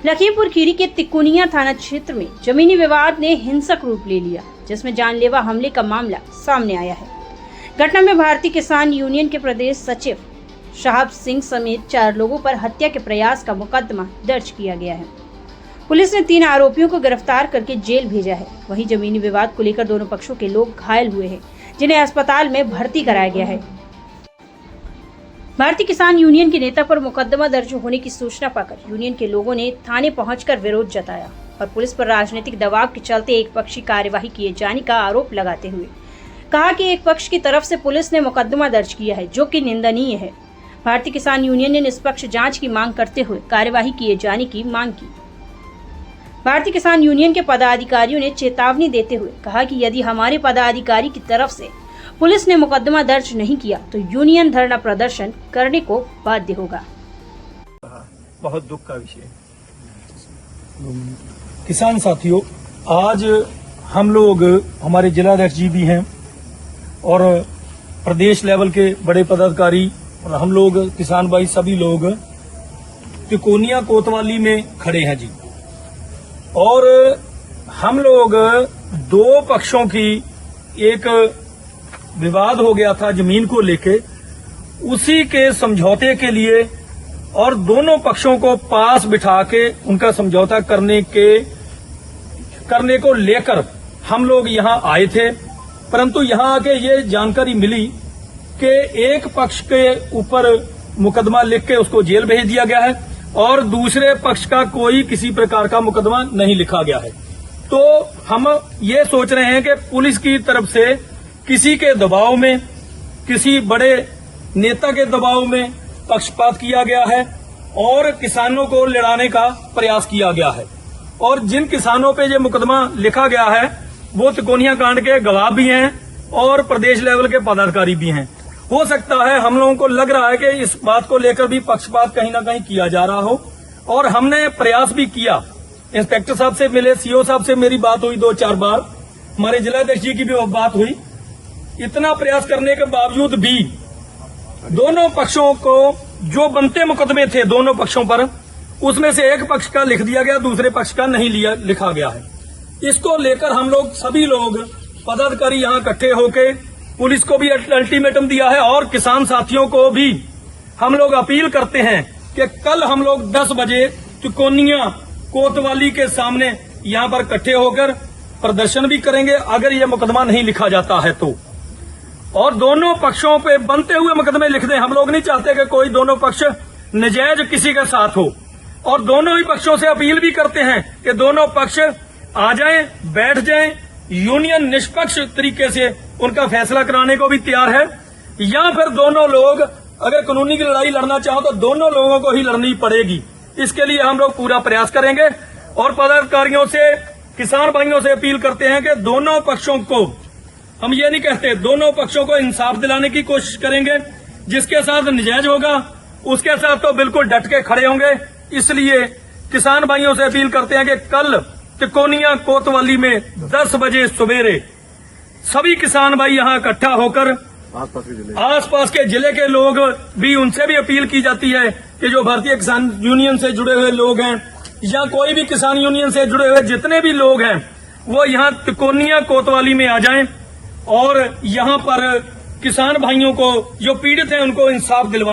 लखीमपुर खीरी के तिकोनिया थाना क्षेत्र में जमीनी विवाद ने हिंसक रूप ले लिया, जिसमें जानलेवा हमले का मामला सामने आया है। घटना में भारतीय किसान यूनियन के प्रदेश सचिव शहाब सिंह समेत 4 लोगों पर हत्या के प्रयास का मुकदमा दर्ज किया गया है। पुलिस ने 3 आरोपियों को गिरफ्तार करके जेल भेजा है। वहीं जमीनी विवाद को लेकर दोनों पक्षों के लोग घायल हुए हैं, जिन्हें अस्पताल में भर्ती कराया गया है। भारतीय किसान यूनियन के नेता पर मुकदमा दर्ज होने की सूचना पाकर यूनियन के लोगों ने थाने पहुंचकर विरोध जताया और पुलिस पर राजनीतिक दबाव के चलते एक पक्षी कार्यवाही किए जाने का आरोप लगाते हुए कहा कि एक पक्ष की तरफ से पुलिस ने मुकदमा दर्ज किया है, जो कि निंदनीय है। भारतीय किसान यूनियन ने निष्पक्ष जांच की मांग करते हुए कार्यवाही किए जाने की मांग की। भारतीय किसान यूनियन के पदाधिकारियों ने चेतावनी देते हुए कहा कि यदि हमारे पदाधिकारी की तरफ से पुलिस ने मुकदमा दर्ज नहीं किया तो यूनियन धरना प्रदर्शन करने को बाध्य होगा। बहुत दुख का विषय। किसान साथियों, आज हम लोग, हमारे जिलाध्यक्ष जी भी हैं और प्रदेश लेवल के बड़े पदाधिकारी और हम लोग किसान भाई सभी लोग तिकोनिया कोतवाली में खड़े हैं जी। और हम लोग 2 पक्षों की एक विवाद हो गया था जमीन को लेके, उसी के समझौते के लिए और दोनों पक्षों को पास बिठा के उनका समझौता करने को लेकर हम लोग यहां आए थे। परंतु यहां आके ये जानकारी मिली कि एक पक्ष के ऊपर मुकदमा लिख के उसको जेल भेज दिया गया है और दूसरे पक्ष का कोई किसी प्रकार का मुकदमा नहीं लिखा गया है। तो हम ये सोच रहे हैं कि पुलिस की तरफ से किसी के दबाव में, किसी बड़े नेता के दबाव में पक्षपात किया गया है और किसानों को लड़ाने का प्रयास किया गया है। और जिन किसानों पे ये मुकदमा लिखा गया है वो तिकोनिया कांड के गवाह भी हैं और प्रदेश लेवल के पदाधिकारी भी हैं। हो सकता है, हम लोगों को लग रहा है कि इस बात को लेकर भी पक्षपात कहीं ना कहीं किया जा रहा हो और हमने प्रयास भी किया। इंस्पेक्टर साहब से मिले, सीओ साहब से मेरी बात हुई 2-4 बार, हमारे जिलाध्यक्ष जी की भी बात हुई। इतना प्रयास करने के बावजूद भी दोनों पक्षों को जो बनते मुकदमे थे दोनों पक्षों पर, उसमें से एक पक्ष का लिख दिया गया, दूसरे पक्ष का नहीं लिखा गया है। इसको लेकर हम लोग सभी लोग पदाधिकारी यहां इकट्ठे होकर पुलिस को भी अल्टीमेटम दिया है और किसान साथियों को भी हम लोग अपील करते हैं कि कल हम लोग 10 बजे तिकोनिया कोतवाली के सामने यहां पर इकट्ठे होकर प्रदर्शन भी करेंगे अगर यह मुकदमा नहीं लिखा जाता है तो। और दोनों पक्षों पे बनते हुए मुकदमे लिख दें। हम लोग नहीं चाहते कि कोई दोनों पक्ष नजायज किसी के साथ हो और दोनों ही पक्षों से अपील भी करते हैं कि दोनों पक्ष आ जाएं, बैठ जाएं। यूनियन निष्पक्ष तरीके से उनका फैसला कराने को भी तैयार है, या फिर दोनों लोग अगर कानूनी की लड़ाई लड़ना चाहो तो दोनों लोगों को ही लड़नी पड़ेगी। इसके लिए हम लोग पूरा प्रयास करेंगे और पदाधिकारियों से, किसान भाइयों से अपील करते हैं कि दोनों पक्षों को, हम ये नहीं कहते, दोनों पक्षों को इंसाफ दिलाने की कोशिश करेंगे। जिसके साथ नाजायज होगा उसके साथ तो बिल्कुल डट के खड़े होंगे। इसलिए किसान भाइयों से अपील करते हैं कि कल तिकोनिया कोतवाली में 10 बजे सवेरे सभी किसान भाई यहां इकट्ठा होकर, आसपास के जिले के लोग भी, उनसे भी अपील की जाती है कि जो भारतीय किसान यूनियन से जुड़े हुए लोग हैं या कोई भी किसान यूनियन से जुड़े हुए जितने भी लोग हैं वो यहां तिकोनिया कोतवाली में आ जाएं और यहां पर किसान भाइयों को जो पीड़ित हैं उनको इंसाफ दिलवा